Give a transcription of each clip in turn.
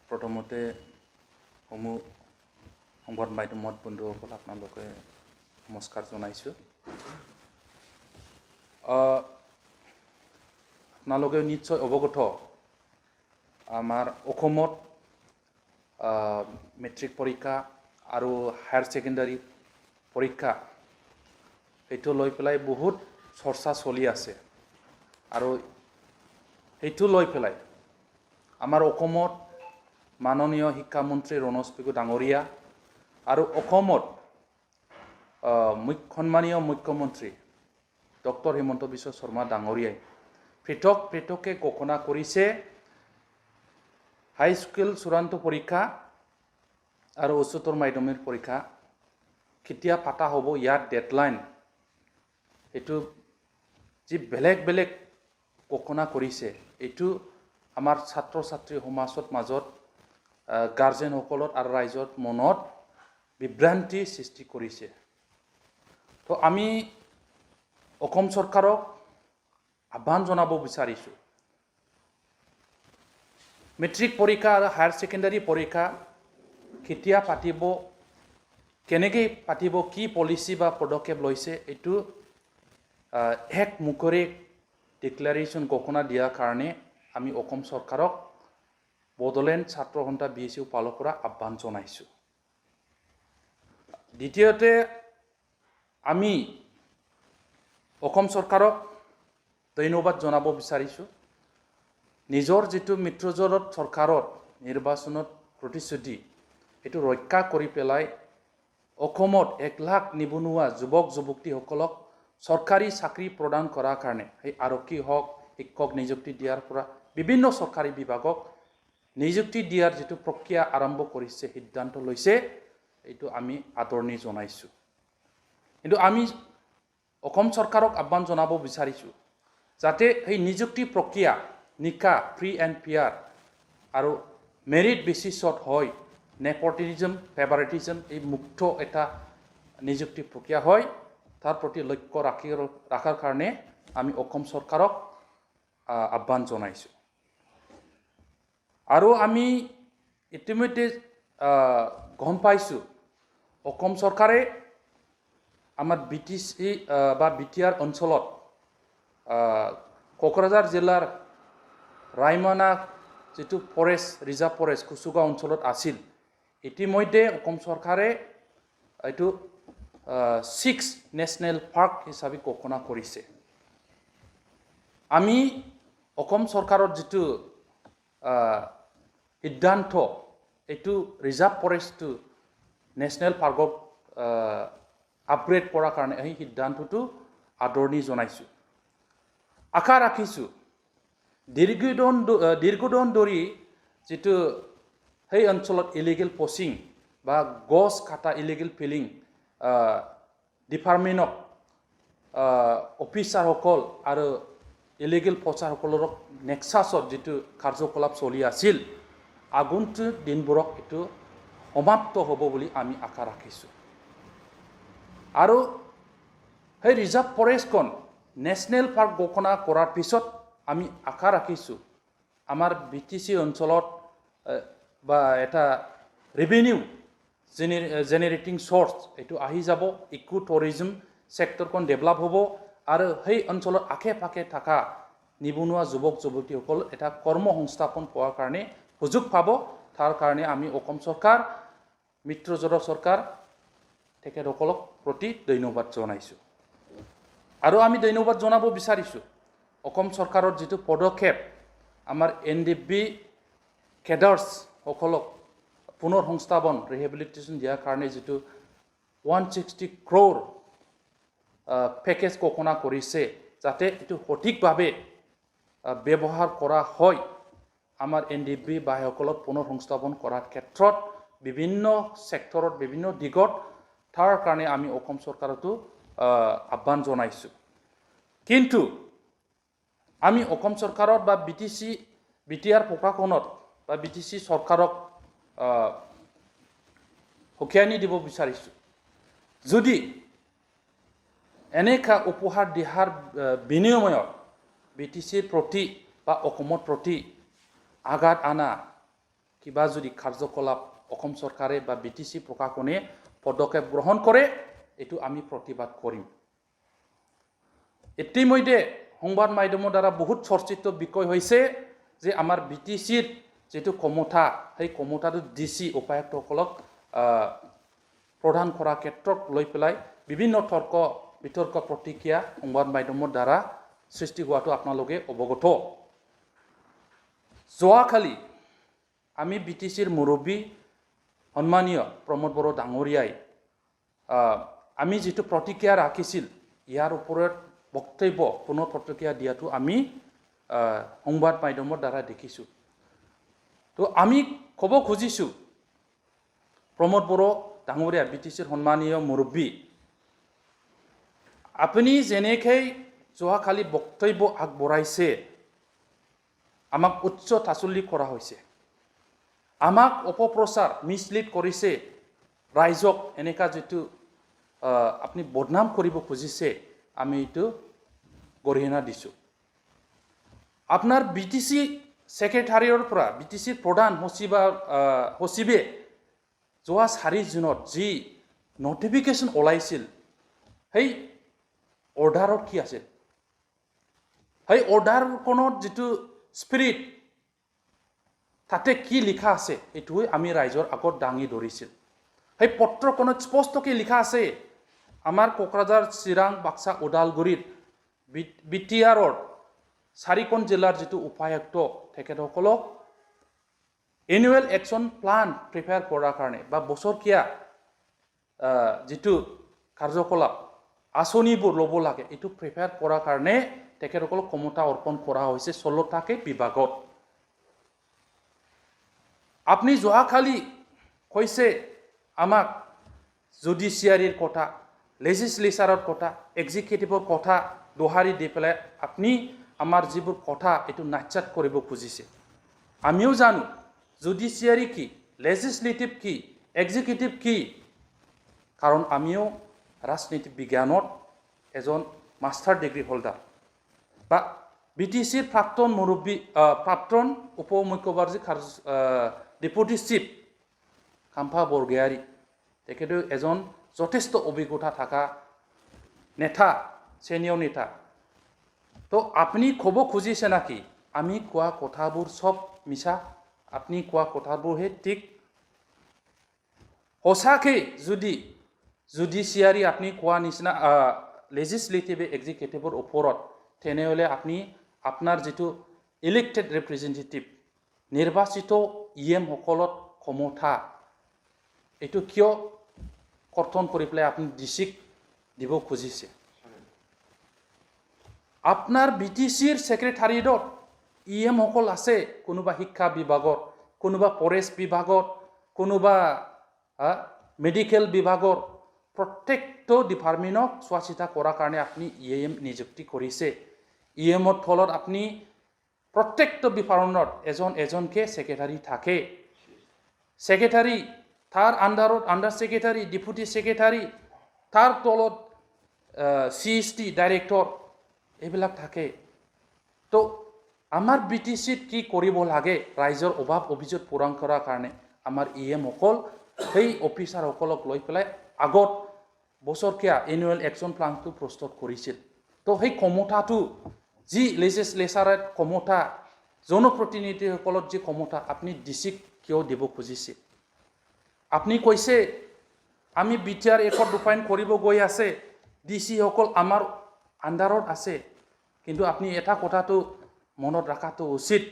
প্ৰথমতে সমূহ সংবাদ মাধ্যমত বন্ধুসকল আপোনালোকে নমস্কাৰ জনাইছোঁ। আপোনালোকে নিশ্চয় অৱগত আমাৰ অসমত মেট্ৰিক পৰীক্ষা আৰু হায়াৰ ছেকেণ্ডাৰী পৰীক্ষা সেইটো লৈ পেলাই বহুত চৰ্চা চলি আছে আৰু সেইটো লৈ পেলাই আমাৰ অসমত মাননীয় শিক্ষামন্ত্ৰী ৰণোজ পেগু ডাঙৰীয়া আৰু অসমত সন্মানীয় মুখ্যমন্ত্ৰী ডক্টৰ হিমন্ত বিশ্ব শৰ্মা ডাঙৰীয়াই পৃথকে ঘোষণা কৰিছে হাইস্কুল চূড়ান্ত পৰীক্ষা আৰু উচ্চতৰ মাধ্যমিক পৰীক্ষা কেতিয়া পাতা হ'ব ইয়াৰ ডেডলাইন এইটো যি বেলেগ ঘোষণা কৰিছে এইটো আমাৰ ছাত্ৰ ছাত্ৰী সমাজৰ মাজত গাৰ্জেনসকলৰ আৰু ৰাইজৰ মনত বিভ্ৰান্তি সৃষ্টি কৰিছে। তো আমি অসম চৰকাৰক আহ্বান জনাব বিচাৰিছোঁ, মেট্ৰিক পৰীক্ষা আৰু হায়াৰ ছেকেণ্ডাৰী পৰীক্ষা কেতিয়া পাতিব, কেনেকৈ পাতিব, কি পলিচি বা পদক্ষেপ লৈছে এইটো এক মুখৰে ডিক্লাৰেশ্যন ঘোষণা দিয়াৰ কাৰণে আমি অসম চৰকাৰক বড়োলেণ্ড ছাত্ৰ সন্থা BSU ফালৰ পৰা আহ্বান জনাইছোঁ। দ্বিতীয়তে আমি অসম চৰকাৰক ধন্যবাদ জনাব বিচাৰিছোঁ, নিজৰ যিটো মিত্ৰজোঁট চৰকাৰৰ নিৰ্বাচনত প্ৰতিশ্ৰুতি এইটো ৰক্ষা কৰি পেলাই অসমত 1 লাখ নিবনুৱা যুৱক যুৱতীসকলক চৰকাৰী চাকৰি প্ৰদান কৰাৰ কাৰণে এই আৰক্ষী হওক, শিক্ষক নিযুক্তি দিয়াৰ পৰা বিভিন্ন চৰকাৰী বিভাগক নিযুক্তি দিয়াৰ যিটো প্ৰক্ৰিয়া আৰম্ভ কৰিছে, সিদ্ধান্ত লৈছে, এইটো আমি আদৰণি জনাইছোঁ। কিন্তু আমি অসম চৰকাৰক আহ্বান জনাব বিচাৰিছোঁ যাতে এই নিযুক্তি প্ৰক্ৰিয়া নিকা ফ্ৰী এণ্ড ফেয়াৰ আৰু মেৰিট বেচিছত হয়, নেপটিজম ফেভাৰিটিজম এই মুক্ত এটা নিযুক্তি প্ৰক্ৰিয়া হয়, তাৰ প্ৰতি লক্ষ্য ৰাখাৰ কাৰণে আমি অসম চৰকাৰক আহ্বান জনাইছোঁ। আৰু আমি ইতিমধ্যে গম পাইছোঁ অসম চৰকাৰে আমাৰ BTC বা BTR অঞ্চলত কোকৰাঝাৰ জিলাৰ ৰাইমনা যিটো ফৰেষ্ট ৰিজাৰ্ভ ফৰেষ্ট কুচুগা অঞ্চলত আছিল, ইতিমধ্যে অসম চৰকাৰে এইটো 6 নেশ্যনেল পাৰ্ক হিচাপে ঘোষণা কৰিছে। আমি অসম চৰকাৰৰ যিটো সিদ্ধান্ত এইটো ৰিজাৰ্ভ ফৰেষ্টটো নেশ্যনেল পাৰ্কক আপগ্ৰেড কৰাৰ কাৰণে এই সিদ্ধান্তটো আদৰণি জনাইছোঁ। আশা ৰাখিছোঁ দীৰ্ঘদিন ধৰি যিটো সেই অঞ্চলত ইলিগেল পচিং বা গছ কাটা ইলিগেল ফিলিং ডিপাৰ্টমেণ্টক অফিচাৰসকল আৰু ইলিগেল পচাৰসকলৰ নেক্সাছত যিটো কাৰ্যকলাপ চলি আছিল, আগন্তুক দিনবোৰত এইটো সমাপ্ত হ'ব বুলি আমি আশা ৰাখিছোঁ। আৰু সেই ৰিজাৰ্ভ ফৰেষ্টখন নেশ্যনেল পাৰ্ক ঘোষণা কৰাৰ পিছত আমি আশা ৰাখিছোঁ আমাৰ BTC অঞ্চলত বা এটা ৰেভিনিউ জেনেৰেটিং চ'ৰ্চ এইটো আহি যাব, ইকো টুৰিজম ছেক্টৰখন ডেভেলপ হ'ব আৰু সেই অঞ্চলত আশে পাশে থকা নিবনুৱা যুৱক যুৱতীসকল এটা কৰ্ম সংস্থাপন পোৱাৰ কাৰণে সুযোগ পাব। তাৰ কাৰণে আমি অসম চৰকাৰ, মিত্ৰজোঁট চৰকাৰ তেখেতসকলক প্ৰতি ধন্যবাদ জনাইছোঁ। আৰু আমি ধন্যবাদ জনাব বিচাৰিছোঁ অসম চৰকাৰৰ যিটো পদক্ষেপ আমাৰ NDB কেডাৰ্ছসকলক পুনৰ সংস্থাপন ৰিহেবিলিটেশ্যন দিয়াৰ কাৰণে যিটো 160 crore পেকেজ ঘোষণা কৰিছে, যাতে এইটো সঠিকভাৱে ব্যৱহাৰ কৰা হয়। আমাৰ NDB ভাইসকলক পুনৰ সংস্থাপন কৰাৰ ক্ষেত্ৰত বিভিন্ন ছেক্টৰত বিভিন্ন দিগত তাৰ কাৰণে আমি অসম চৰকাৰতো আহ্বান জনাইছোঁ। কিন্তু আমি অসম চৰকাৰত বা BTR প্ৰশাসনত বা BTC চৰকাৰক সকীয়ানি দিব বিচাৰিছোঁ, যদি এনেকা উপহাৰ দিহাৰ বিনিময়ত BTCৰ প্ৰতি বা অসমৰ প্ৰতি আঘাত আনা কিবা যদি কাৰ্যকলাপ অসম চৰকাৰে বা BTC প্ৰশাসনে পদক্ষেপ গ্ৰহণ কৰে এইটো আমি প্ৰতিবাদ কৰিম ইতিমধ্যে সংবাদ মাধ্যমৰ দ্বাৰা বহুত চৰ্চিত বিষয় হৈছে যে আমাৰ BTCৰ যেটো ক্ষমতা সেই ক্ষমতাটো DC উপায়ুক্তসকলক প্ৰদান কৰা ক্ষেত্ৰত লৈ পেলাই বিভিন্ন বিতৰ্ক প্ৰতিক্ৰিয়া সংবাদ মাধ্যমৰ দ্বাৰা সৃষ্টি হোৱাটো আপোনালোকে অৱগত যোৱাকালি আমি BTCৰ মুৰব্বী সন্মানীয় প্ৰমোদ বড়ো ডাঙৰীয়াই আমি যেটো প্ৰতিক্ৰিয়া ৰাখিছিল ইয়াৰ ওপৰত বক্তব্য পুনৰ প্ৰতিক্ৰিয়া দিয়াটো আমি সংবাদ মাধ্যমৰ দ্বাৰা দেখিছো তো আমি ক'ব খুজিছো প্ৰমোদ বড়ো ডাঙৰীয়া BTCৰ সন্মানীয় মুৰব্বী আপুনি যেনেকৈ যোৱাকালি বক্তব্য আগবঢ়াইছে আমাক উচ্চ তাচুল্লি কৰা হৈছে আমাক অপপ্ৰচাৰ মিছলিড কৰিছে ৰাইজক এনেকা যেটো আপুনি বদনাম কৰিব খুজিছে আমি এইটো গৰিহণা দিছো আপোনাৰ BTC সেক্ৰেটাৰীৰ পৰা BTCৰ প্ৰধান সচিবে যোৱা 4 জুনত যি নটিফিকেশ্যন ওলাইছিল সেই অৰ্ডাৰত কি আছে সেই অৰ্ডাৰখনত যেটো স্পিৰিট তাতে কি লিখা আছে এইটোই আমি ৰাইজৰ আগত দাঙি ধৰিছিল সেই পত্ৰখনত স্পষ্টকৈ লিখা আছে আমাৰ কোকৰাঝাৰ চিৰাং বাক্সা ওদালগুৰিৰ BTRৰ 4খন জিলাৰ যেটো উপায়ুক্ত তেখেতসকলক এনুৱেল একচন প্লান প্ৰিপেয়াৰ কৰাৰ কাৰণে বা বছৰকীয়া যেটো কাৰ্যকলাপ আঁচনিবোৰ ল'ব লাগে এইটো প্ৰিপেয়াৰ কৰাৰ কাৰণে তেখেতসকলক ক্ষমতা অৰ্পণ কৰা হৈছে 16টাকে বিভাগত আপনি যোৱাকালি কৈছে আমাক জুডিচিয়াৰীৰ কথা লেজিসলেচাৰৰ কথা এক্সিকিউটিভৰ কথা দোহাৰি দি পেলাই আপনি আমাৰ যিবোৰ কথা এইটো নাচাত কৰিব খুজিছে আমিও জানো জুডিচিয়াৰী কি লেজিসলেটিভ কি এক্সিকিউটিভ কি কাৰণ আমিও ৰাজনীতি বিজ্ঞানত এজন মাষ্টাৰ ডিগ্ৰী হোল্ডাৰ বা BTCৰ প্ৰাক্তন মুৰব্বী প্ৰাক্তন উপমুখ্যমন্ত্ৰী ডেপুটি চিফ কাম্পা বৰগয়াৰী তেখেতে এজন যথেষ্ট অভিজ্ঞতা থকা নেতা সিনিয়ৰ নেতা তো আপনি ক'ব খুজিছে নাকি আমি কোৱা কথাবোৰ সব মিছা আপনি কোৱা কথাবোৰ হে ঠিক সঁচাকে যদি জুডিচিয়াৰী আপনি কোৱা নিচিনা লেজিসলেটিভ এক্সিকিউটিভৰ ওপৰত তেনেহলে আপনি আপনাৰ যেটো ইলেক্টেড ৰিপ্ৰেজেন্টেটিভ নিৰ্বাচিত সকলত ক্ষমতা এইটো কিয় কৰ্তন কৰি পেলাই আপনি ডিসিক দিব খুজিছে আপনাৰ BTCৰ সেক্ৰেটাৰিয়েটত সকল আছে কোনোবা শিক্ষা বিভাগত কোনোবা ফৰেষ্ট বিভাগত কোনোবা মেডিকেল বিভাগৰ প্ৰত্যেকটো ডিপাৰ্টমেণ্টক চোৱাচিতা কৰাৰ কাৰণে আপনি নিযুক্তি কৰিছে ৰ ফলত আপনি প্ৰত্যেকটো ডিপাৰ্টমেণ্টত এজনকে সেক্ৰেটাৰি থাকে সেক্ৰেটাৰি তাৰ আন্ডাৰত আন্ডাৰ সেক্ৰেটাৰি ডেপুটি সেক্ৰেটাৰি তাৰ তলত CST ডাইৰেক্টৰ এইবিলাক থাকে তো আমাৰ BTCত কি কৰিব লাগে ৰাইজৰ অভাৱ অভিযোগ পূৰণ কৰাৰ কাৰণে আমাৰ সকল সেই অফিচাৰসকলক লৈ পেলাই আগত বছৰকীয়া এনুৱেল একচন প্লানটো প্ৰস্তুত কৰিছিল তো সেই ক্ষমতাটো যি লেজিসলেচাৰত ক্ষমতা জনপ্ৰতিনিধিসকলৰ যি ক্ষমতা আপনি ডিসিক কিয় দিব খুজিছে আপনি কৈছে আমি BTR একত ৰূপায়ণ কৰিব গৈ আছে DC সকল আমাৰ আন্ডাৰত আছে কিন্তু আপনি এটা কথাটো মনত ৰাখাটো উচিত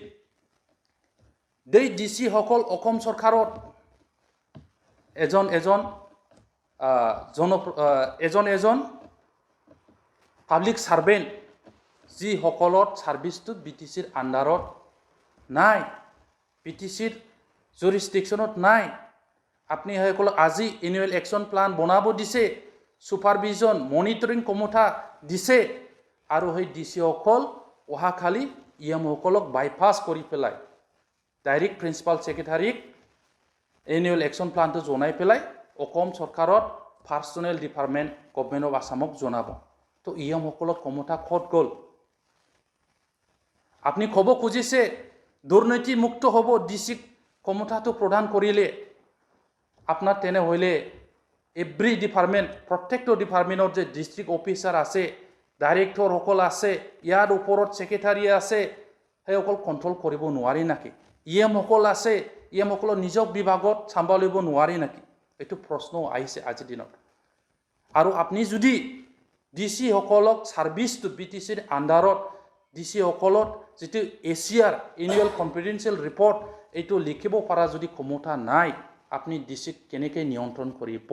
দেই DC সকল অসম চৰকাৰত এজন পাব্লিক সাৰ্ভেন্ট যি সকলত সাৰ্ভিসটো BTCৰ আন্ডাৰত নাই BTCৰ জুৰিসডিকশনত নাই আপনি সকল আজি এনুৱেল একচন প্লান বনাব দিছে সুপাৰভিজন মনিটৰিং ক্ষমতা দিছে আৰু সেই DC সকল অহাকালি সকলক বাইপাস কৰি পেলাই ডাইৰেক্ট প্ৰিন্সিপাল সেক্ৰেটাৰীক এনুৱেল একচন প্লানটো জনাই পেলাই অসম চৰকাৰত পাৰ্সোনেল ডিপাৰ্টমেন্ট গভৰ্নমেন্ট অফ আসামক জনাব তো ইএমসকলৰ ক্ষমতা ক'ত গ'ল আপুনি ক'ব খুজিছে দুৰ্নীতি মুক্ত হ'ব ডিচিক ক্ষমতাটো প্ৰদান কৰিলে আপোনাৰ তেনেহ'লে এভৰি ডিপাৰ্টমেণ্ট প্ৰত্যেকটো ডিপাৰ্টমেণ্টৰ যে ডিষ্ট্ৰিক্ট অফিচাৰ আছে ডাইৰেক্টৰসকল আছে ইয়াৰ ওপৰত ছেক্ৰেটাৰী আছে সেইসকল কণ্ট্ৰল কৰিব নোৱাৰি নেকি ইএমসকল আছে ইএমসকলৰ নিজৰ বিভাগত চম্ভালিব নোৱাৰি নেকি এইটো প্ৰশ্ন আহিছে আজিৰ দিনত আৰু আপুনি যদি ডিচি সকলক সাৰ্ভিসটো বিটিসিৰ আন্ডাৰত ডিচি সকলত যেটো এছিয়াৰ এনুৱেল কনফিডেন্সিয়েল ৰিপৰ্ট এইটো লিখিব পৰা যদি ক্ষমতা নাই আপুনি ডিচিক কেনেকৈ নিয়ন্ত্ৰণ কৰিব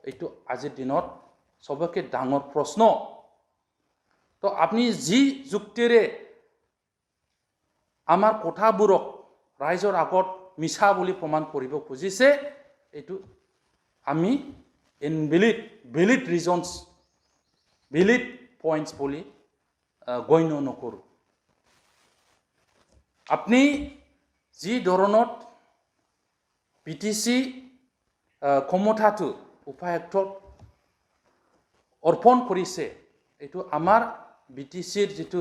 এইটো আজিৰ দিনত সবকে ডাঙৰ প্ৰশ্ন তো আপুনি যি যুক্তিৰে আমাৰ কথাবোৰক ৰাইজৰ আগত মিছা বুলি প্ৰমাণ কৰিব খুজিছে এইটো আমি valid reasons valid points বলি গণ্য নকৰো আপনি যি ধৰণত পিটিসি ক্ষমতাটো উপায়ুক্তক অৰ্পণ কৰিছে এইটো আমাৰ বিটিসিৰ যেটো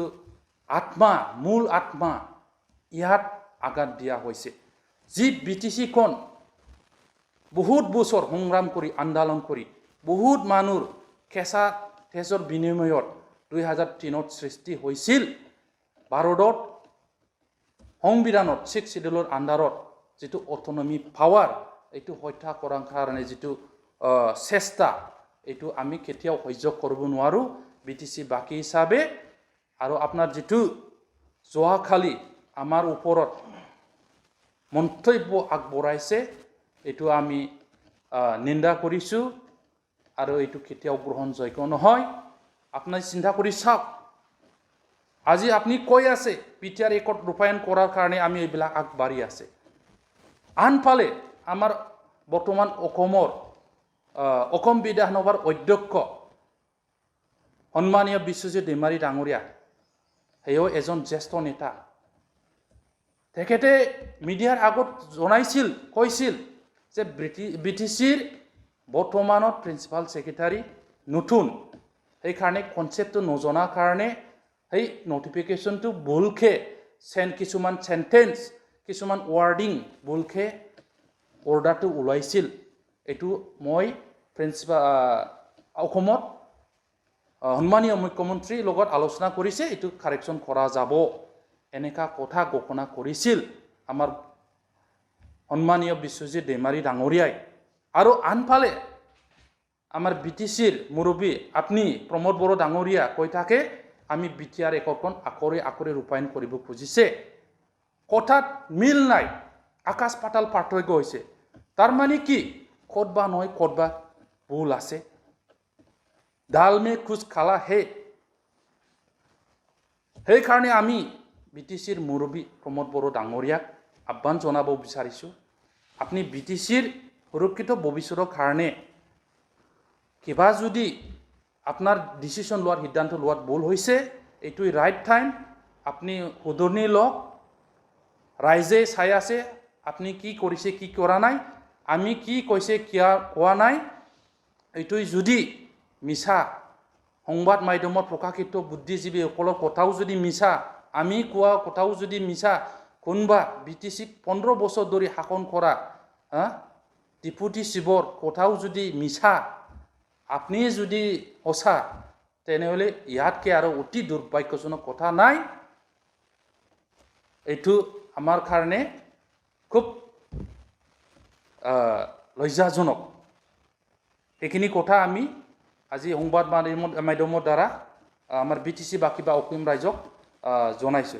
আত্মা মূল আত্মা ইয়াত আঘাত দিয়া হৈছে যি বিটিসি কোন বহুত বছৰ সংগ্ৰাম কৰি আন্দোলন কৰি বহুত মানুহ কেঁচা তেজৰ বিনিময়ত 2003ত সৃষ্টি হৈছিল ভাৰতত সংবিধানত 6 শিডিউলৰ আন্ডাৰত যেটো অটোনমি পাৱাৰ এইটো হত্যা কৰাৰ কাৰণে যেটো চেষ্টা এইটো আমি কেতিয়াও সহ্য কৰিব নোৱাৰো বিটিসি বাকি হিচাপে আৰু আপোনাৰ যেটো যোৱাখালি আমাৰ ওপৰত মন্তব্য আগবঢ়াইছে এইটো আমি নিন্দা কৰিছো আৰু এইটো কেতিয়াও গ্ৰহণযোগ্য নহয় আপুনি চিন্তা কৰি চাওক আজি আপুনি কৈ আছে পিটিআৰ একত ৰূপায়ণ কৰাৰ কাৰণে আমি এইবিলাক আগবাঢ়ি আছে আনফালে আমাৰ বৰ্তমান অসম বিধানসভাৰ অধ্যক্ষ সন্মানীয় বিশ্বজিৎ দৈমাৰী ডাঙৰীয়া হেও এজন জ্যেষ্ঠ নেতা তেখেতে মিডিয়াৰ আগত জনাইছিল কৈছিল যে বিটিসিৰ বৰ্তমানৰ প্ৰিন্সিপাল সেক্ৰেটাৰী নতুন এই কাৰণে কনসেপ্টটো নজনাৰ কাৰণে এই নোটিফিকেশনটো ভুলকে কিছুমান সেন্টেন্স কিছুমান ওয়াৰ্ডিং ভুলকে অৰ্ডাৰটো ওলাইছিল এটো মই প্ৰিন্সিপাল অসমত সন্মানীয় মুখ্যমন্ত্ৰীৰ লগত আলোচনা কৰিছে এটো কাৰেকচন কৰা যাব এনেকা কথা ঘোষণা কৰিছিল আমাৰ সন্মানীয় বিশ্বজিৎ দৈমাৰী ডাঙৰীয়াই আৰু আনফালে আমাৰ বিটিসিৰ মুৰব্বী আপনি প্ৰমোদ বড়ো ডাঙৰীয়া কৈ থাকে আমি বিটিআৰ একৰখন আকৰে ৰূপায়ণ কৰিব খুজিছে কথাত মিল নাই আকাশ পাতাল পাৰ্থক্য হৈছে তাৰ মানে কি কতবা নহয় কতবা ভুল আছে ডাল মে কুছ খালা হে সেই কাৰণে আমি বিটিসিৰ মুৰব্বী প্ৰমোদ বড়ো ডাঙৰীয়াক আহ্বান জনাব বিচাৰিছো আপনি বিটিসিৰ সুৰক্ষিত ভৱিষ্যতৰ কাৰণে কিবা যদি আপনাৰ ডিসিশন লোৱাৰ সিদ্ধান্ত লোৱাত ভুল হৈছে এইটোই ৰাইট টাইম আপনি শুধৰণি লওক ৰাইজে চাই আছে আপনি কি কৰিছে কি কৰা নাই আমি কি কৈছে কিয়া কোৱা নাই এইটোই যদি মিছা সংবাদ মাধ্যমত প্ৰকাশিত বুদ্ধিজীৱীসকলৰ কথাও যদি মিছা আমি কোৱা কথাও যদি মিছা কোনবা বিটিসিক 15 বছৰ ধৰি শাসন কৰা ডিপুটি চিফৰ কথাও যদি মিছা আপনি যদি সঁচা তেনেহলে ইয়াতকে আৰু অতি দুৰ্ভাগ্যজনক কথা নাই এইটো আমাৰ কাৰণে খুব লজ্জাজনক এইখিনি কথা আমি আজি সংবাদ মাধ্যমৰ দ্বাৰা আমাৰ বিটিসি বাকি বা অসম ৰাইজক জনাইছো